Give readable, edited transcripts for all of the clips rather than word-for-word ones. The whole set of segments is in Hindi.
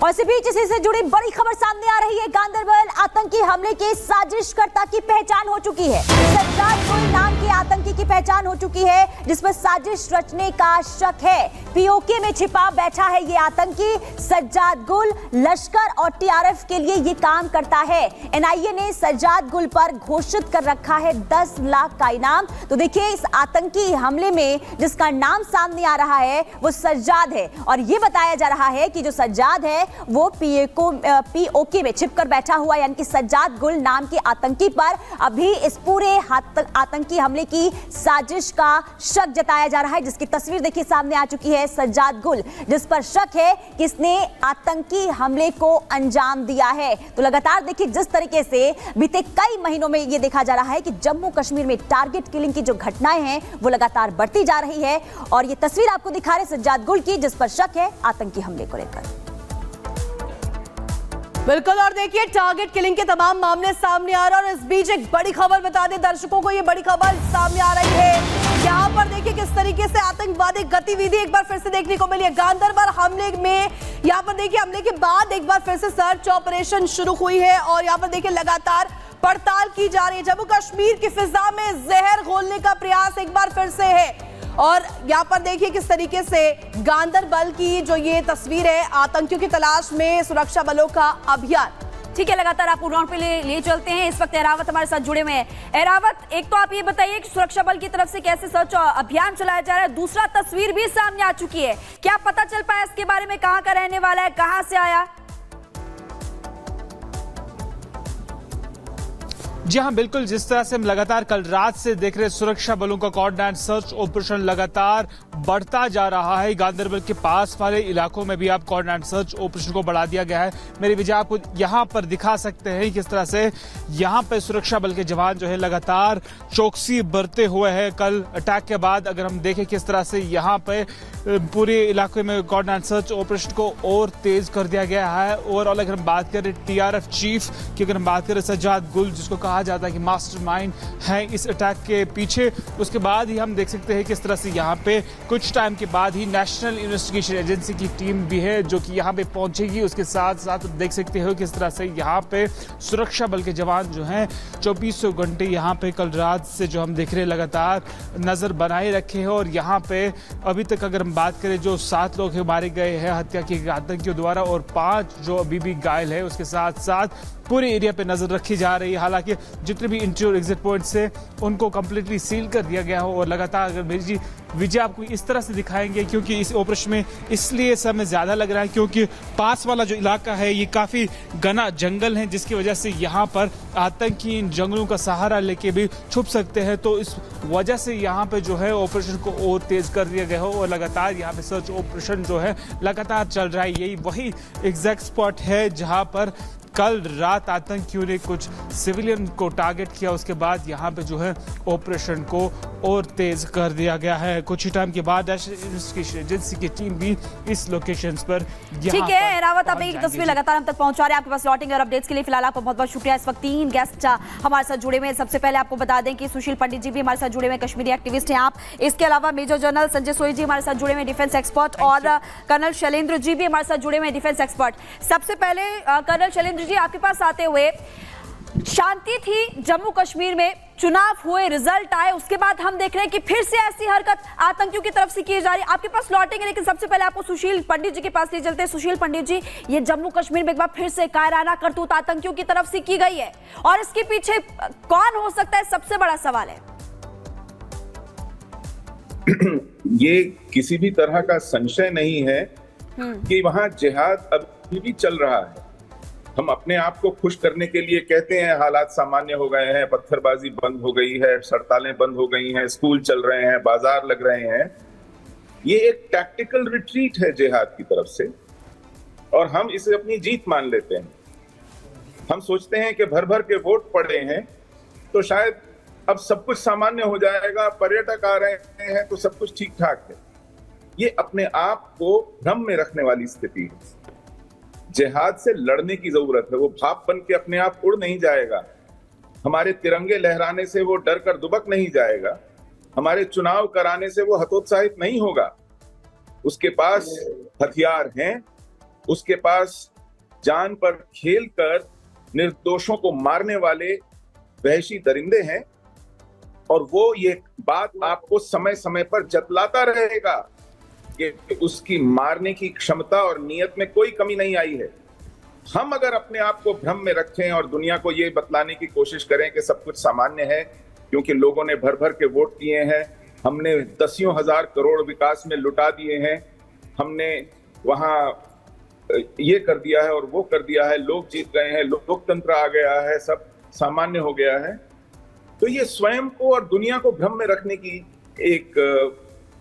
और इसी बीच इसी से जुड़ी बड़ी खबर सामने आ रही है। गांदरबल आतंकी हमले के साजिशकर्ता की पहचान हो चुकी है। सज्जाद गुल नाम के आतंकी की पहचान हो चुकी है, जिस पर साजिश रचने का शक है। पीओके में छिपा बैठा है ये आतंकी सज्जाद गुल। लश्कर और टीआरएफ के लिए ये काम करता है। एनआईए ने सज्जाद गुल पर घोषित कर रखा है 10 लाख का इनाम। तो देखिए, इस आतंकी हमले में जिसका नाम सामने आ रहा है वो सज्जाद है, और ये बताया जा रहा है कि जो सज्जाद है वो पीओके में छिपकर बैठा हुआ, यानी कि सज्जाद गुल नाम के आतंकी पर अभी इस पूरे आतंकी हमले की साजिश का शक जताया जा रहा है, जिसकी तस्वीर देखिए सामने आ चुकी है। सज्जाद गुल, जिस पर शक है कि इसने आतंकी हमले को अंजाम दिया है। तो लगातार देखिए जिस तरीके से बीते कई महीनों में ये देखा जा रहा है कि जम्मू कश्मीर में टारगेट किलिंग की जो घटनाएं हैं वो लगातार बढ़ती जा रही है, और ये तस्वीर आपको दिखा रहे सज्जाद गुल की, जिस पर शक है आतंकी हमले को लेकर। बिल्कुल, और देखिए टारगेट किलिंग के तमाम मामले सामने आ रहे हैं। और इस बीच एक बड़ी खबर बता दें दर्शकों को, ये बड़ी खबर सामने आ रही है। यहाँ पर देखिए किस तरीके से आतंकवादी गतिविधि एक बार फिर से देखने को मिली है। गांदरबल हमले में यहाँ पर देखिए हमले के बाद एक बार फिर से सर्च ऑपरेशन शुरू हुई है, और यहाँ पर देखिए लगातार पड़ताल की जा रही है। जम्मू कश्मीर की फिजा में जहर घोलने का प्रयास एक बार फिर से है। और यहाँ पर देखिए किस तरीके से गांदरबल की जो ये तस्वीर है, आतंकियों की तलाश में सुरक्षा बलों का अभियान। ठीक है, लगातार आपको ग्राउंड पे ले चलते हैं। इस वक्त एरावत हमारे साथ जुड़े हुए हैं। एरावत, एक तो आप ये बताइए कि सुरक्षा बल की तरफ से कैसे सर्च अभियान चलाया जा रहा है, दूसरा तस्वीर भी सामने आ चुकी है, क्या पता चल पाया इसके बारे में, कहाँ का रहने वाला है, कहाँ से आया? जी हाँ, बिल्कुल, जिस तरह से हम लगातार कल रात से देख रहे सुरक्षा बलों का कोऑर्डिनेट सर्च ऑपरेशन लगातार बढ़ता जा रहा है। गांदरबल के पास वाले इलाकों में भी आप कोऑर्डिनेट सर्च ऑपरेशन को बढ़ा दिया गया है। मेरी विजय आपको यहाँ पर दिखा सकते हैं किस तरह से यहाँ पे सुरक्षा बल के जवान जो है लगातार चौकसी बरते हुए हैं। कल अटैक के बाद अगर हम देखें किस तरह से यहाँ पे पूरे इलाके में कोऑर्डिनेट सर्च ऑपरेशन को और तेज कर दिया गया है। ओवरऑल अगर हम बात करें टीआरएफ चीफ की, अगर हम बात करें सज्जाद गुल, जिसको कहा जाता है कि मास्टरमाइंड है इस अटैक के पीछे, उसके बाद ही हम देख सकते हैं किस तरह से यहाँ पे कुछ टाइम के बाद ही नेशनल इन्वेस्टिगेशन एजेंसी की टीम भी है जो कि यहाँ पे पहुंचेगी। उसके साथ साथ देख सकते हो किस तरह से यहाँ पे सुरक्षा बल के जवान जो हैं 24 घंटे यहाँ पे कल रात से जो हम देख रहे हैं लगातार नजर बनाए रखे हैं। और यहाँ पे अभी तक अगर हम बात करें जो 7 लोग मारे गए हैं हत्या के आतंकियों द्वारा, और 5 जो अभी भी घायल है, उसके साथ साथ पूरे एरिया पे नजर रखी जा रही है। हालांकि जितने भी एंट्री और एग्जिट पॉइंट्स है उनको कंप्लीटली सील कर दिया गया हो। और लगातार अगर मेरी जी विजय आपको इस तरह से दिखाएंगे, क्योंकि इस ऑपरेशन में इसलिए समय ज्यादा लग रहा है क्योंकि पास वाला जो इलाका है ये काफी घना जंगल है, जिसकी वजह से यहाँ पर आतंकी इन जंगलों का सहारा लेके भी छुप सकते हैं। तो इस वजह से यहाँ पे जो है ऑपरेशन को और तेज कर दिया गया हो, और लगातार यहाँ पे सर्च ऑपरेशन जो है लगातार चल रहा है। यही वही एग्जैक्ट स्पॉट है जहाँ पर कल रात आतंकियों ने कुछ सिविलियन को टारगेट किया। उसके बाद यहाँ पे जो है ऑपरेशन को और तेज कर दिया गया है। कुछ ही टाइम के बाद नेशनल इन्वेस्टिगेशन एजेंसी की टीम भी इस लोकेशंस पर ठीक है। एरावत, आप एक तस्वीर लगातार हम तक पहुंचा रहे हैं आपके पास लौटेंगे, और अपडेट्स के लिए फिलहाल आपको बहुत बहुत शुक्रिया। इस वक्त 3 गेस्ट हमारे साथ जुड़े हुए हैं। सबसे पहले आपको बता दें कि सुशील पंडित जी भी हमारे साथ जुड़े हुए, कश्मीरी एक्टिविस्ट हैं आप। इसके अलावा मेजर जनरल संजय सोई जी हमारे साथ जुड़े हुए, डिफेंस एक्सपर्ट, और कर्नल शैलेंद्र जी भी हमारे साथ जुड़े हुए, डिफेंस एक्सपर्ट। सबसे पहले कर्नल शैलेंद्र जी, आपके पास आते हुए, शांति थी जम्मू कश्मीर में, चुनाव हुए, रिजल्ट आए, उसके बाद हम देख रहे हैं कि फिर से ऐसी हरकत आतंकियों की तरफ से की जा रही है। आपके पास लौटेंगे, लेकिन सबसे पहले आपको सुशील पंडित जी के पास ले चलते हैं। सुशील पंडित जी, ये जम्मू कश्मीर में एक बार फिर से कायराना करतूत आतंकियों की तरफ से की गई है, और इसके पीछे कौन हो सकता है, सबसे बड़ा सवाल है। ये किसी भी तरह का संशय नहीं है कि वहां जिहाद अभी भी चल रहा है। हम अपने आप को खुश करने के लिए कहते हैं हालात सामान्य हो गए हैं, पत्थरबाजी बंद हो गई है, हड़तालें बंद हो गई हैं, स्कूल चल रहे हैं, बाजार लग रहे हैं। ये एक टैक्टिकल रिट्रीट है जिहाद की तरफ से, और हम इसे अपनी जीत मान लेते हैं। हम सोचते हैं कि भर भर के वोट पड़े हैं तो शायद अब सब कुछ सामान्य हो जाएगा, पर्यटक आ रहे हैं तो सब कुछ ठीक ठाक है। ये अपने आप को भ्रम में रखने वाली स्थिति है। जिहाद से लड़ने की जरूरत है। वो भाप बन के अपने आप उड़ नहीं जाएगा। हमारे तिरंगे लहराने से वो डर कर दुबक नहीं जाएगा। हमारे चुनाव कराने से वो हतोत्साहित नहीं होगा। उसके पास हथियार हैं, उसके पास जान पर खेलकर निर्दोषों को मारने वाले वहशी दरिंदे हैं, और वो ये बात आपको समय समय पर जतलाता रहेगा कि उसकी मारने की क्षमता और नियत में कोई कमी नहीं आई है। हम अगर अपने आप को भ्रम में रखें और दुनिया को ये बतलाने की कोशिश करें कि सब कुछ सामान्य है क्योंकि लोगों ने भर भर के वोट किए हैं, हमने दसियों हजार करोड़ विकास में लुटा दिए हैं, हमने वहां ये कर दिया है और वो कर दिया है, लोग जीत गए हैं, लोकतंत्र आ गया है, सब सामान्य हो गया है, तो ये स्वयं को और दुनिया को भ्रम में रखने की एक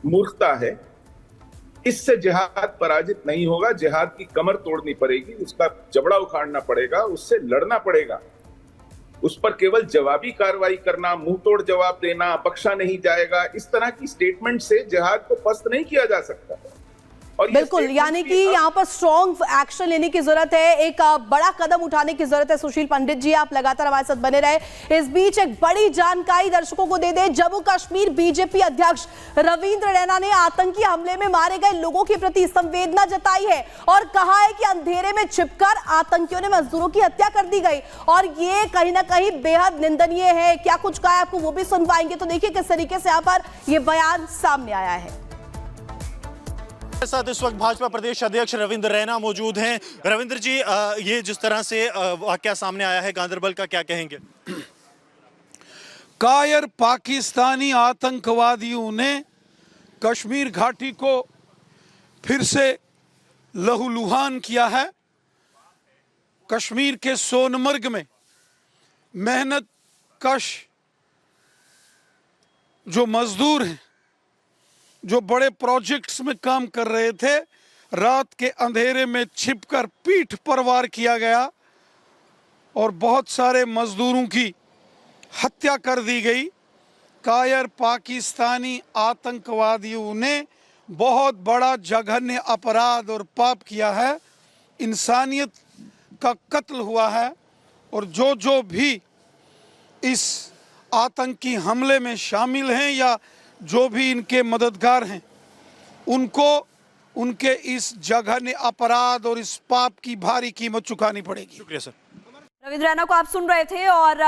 मूर्खता है। इससे जिहाद पराजित नहीं होगा, जिहाद की कमर तोड़नी पड़ेगी, उसका जबड़ा उखाड़ना पड़ेगा, उससे लड़ना पड़ेगा। उस पर केवल जवाबी कार्रवाई करना, मुंह तोड़ जवाब देना, बख्शा नहीं जाएगा, इस तरह की स्टेटमेंट से जिहाद को पस्त नहीं किया जा सकता। और बिल्कुल, यानी कि यहाँ पर स्ट्रॉन्ग एक्शन लेने की जरूरत है, एक बड़ा कदम उठाने की जरूरत है। सुशील पंडित जी, आप लगातार हमारे साथ बने रहे। इस बीच एक बड़ी जानकारी दर्शकों को दे दे। जम्मू कश्मीर बीजेपी अध्यक्ष रविंद्र रैना ने आतंकी हमले में मारे गए लोगों के प्रति संवेदना जताई है और कहा है कि अंधेरे में छिपकर आतंकियों ने मजदूरों की हत्या कर दी गई और ये कहीं ना कहीं बेहद निंदनीय है। क्या कुछ कहा है, आपको वो भी सुनवाएंगे। तो देखिए किस तरीके से यहाँ पर यह बयान सामने आया है। साथ इस वक्त भाजपा प्रदेश अध्यक्ष रविंद्र रैना मौजूद हैं। रविंद्र जी, ये जिस तरह से वाकया सामने आया है गांदरबल का, क्या कहेंगे? कायर पाकिस्तानी आतंकवादियों ने कश्मीर घाटी को फिर से लहूलुहान किया है। कश्मीर के सोनमर्ग में मेहनत कश जो मजदूर हैं, जो बड़े प्रोजेक्ट्स में काम कर रहे थे, रात के अंधेरे में छिपकर पीठ पर वार किया गया और बहुत सारे मजदूरों की हत्या कर दी गई। कायर पाकिस्तानी आतंकवादियों ने बहुत बड़ा जघन्य अपराध और पाप किया है, इंसानियत का कत्ल हुआ है। और जो भी इस आतंकी हमले में शामिल हैं या जो भी इनके मददगार हैं, उनको उनके इस जघन्य अपराध और इस पाप की भारी कीमत चुकानी पड़ेगी। शुक्रिया सर। रविंद्र रैना को आप सुन रहे थे। और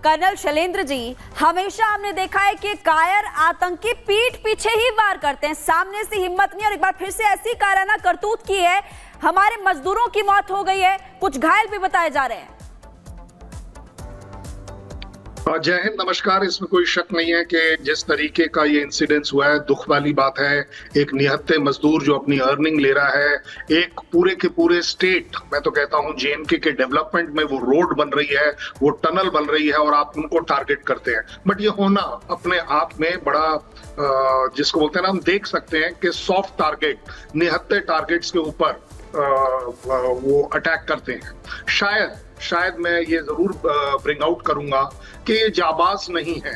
कर्नल शैलेंद्र जी, हमेशा हमने देखा है कि कायर आतंकी पीठ पीछे ही वार करते हैं, सामने से हिम्मत नहीं। और एक बार फिर से ऐसी कायराना करतूत की है, हमारे मजदूरों की मौत हो गई है, कुछ घायल भी बताए जा रहे हैं। जय हिंद, नमस्कार। इसमें कोई शक नहीं है कि जिस तरीके का ये इंसिडेंस हुआ है, दुख वाली बात है। एक निहत्थे मजदूर जो अपनी अर्निंग ले रहा है, एक पूरे के पूरे स्टेट, मैं तो कहता हूँ JNK के डेवलपमेंट में वो रोड बन रही है, वो टनल बन रही है और आप उनको टारगेट करते हैं। बट ये होना अपने आप में बड़ा जिसको बोलते हैं ना, हम देख सकते हैं कि सॉफ्ट टारगेट, निहत्थे टारगेट्स के ऊपर वो अटैक करते हैं। शायद मैं ये जरूर ब्रिंग आउट करूंगा कि ये जाबाज नहीं है,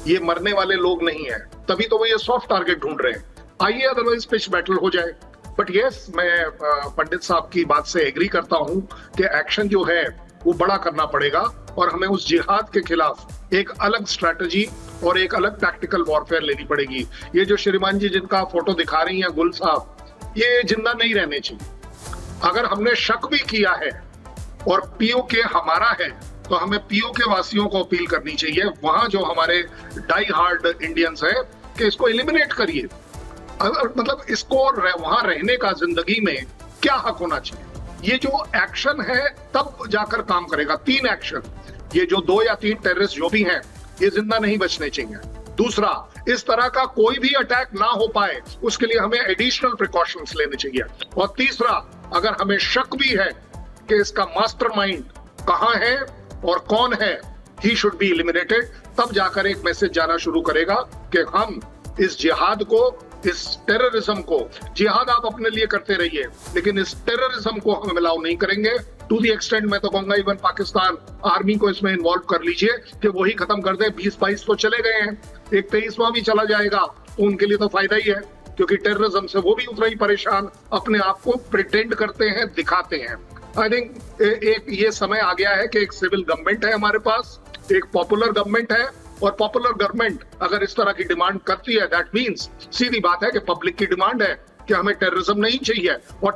ये मरने वाले लोग नहीं है, तभी तो वो ये सॉफ्ट टारगेट ढूंढ रहे हैं। आइए अदरवाइज पिच बैटल हो जाए। बट यस, मैं पंडित साहब की बात से एग्री करता हूं कि एक्शन जो है वो बड़ा करना पड़ेगा और हमें उस जिहाद के खिलाफ एक अलग स्ट्रैटेजी और एक अलग टैक्टिकल वॉरफेयर लेनी पड़ेगी। ये जो श्रीमान जी जिनका फोटो दिखा रही हैं, गुल साहब, ये जिंदा नहीं रहने चाहिए। अगर हमने शक भी किया है और POK हमारा है, तो हमें POK वासियों को अपील करनी चाहिए, वहां जो हमारे डाई हार्ड इंडियंस हैं, कि इसको एलिमिनेट करिए। मतलब इसको वहां रहने का जिंदगी में क्या हक होना चाहिए। ये जो एक्शन है तब जाकर काम करेगा। 3 एक्शन, ये जो 2 या 3 टेररिस्ट जो भी हैं, ये जिंदा नहीं बचने चाहिए। दूसरा, इस तरह का कोई भी अटैक ना हो पाए, उसके लिए हमें एडिशनल प्रिकॉशंस लेने चाहिए। और तीसरा, अगर हमें शक भी है कि इसका मास्टरमाइंड कहां है और कौन है, ही शुड बी एलिमिनेटेड। तब जाकर एक मैसेज जाना शुरू करेगा कि हम इस जिहाद को, इस टेररिज्म को, जिहाद आप अपने लिए करते रहिए, लेकिन इस टेररिज्म को हम अलाउ नहीं करेंगे। टू दी एक्सटेंट मैं तो कहूंगा इवन पाकिस्तान आर्मी को इसमें इन्वॉल्व कर लीजिए कि वही खत्म कर दे। 20-22 तो चले गए हैं, एक 23वां भी चला जाएगा तो उनके लिए तो फायदा ही है, क्योंकि टेररिज्म से वो भी उतना ही परेशान, अपने आप को प्रिटेंड करते हैं, दिखाते हैं। आई थिंक एक ये समय आ गया है कि एक सिविल गवर्नमेंट है हमारे पास, एक पॉपुलर गवर्नमेंट है, और पॉपुलर गवर्नमेंट अगर इस तरह की डिमांड करती है, दैट मीन्स सीधी बात है कि पब्लिक की डिमांड है कि हमें टेररिज्म नहीं चाहिए। और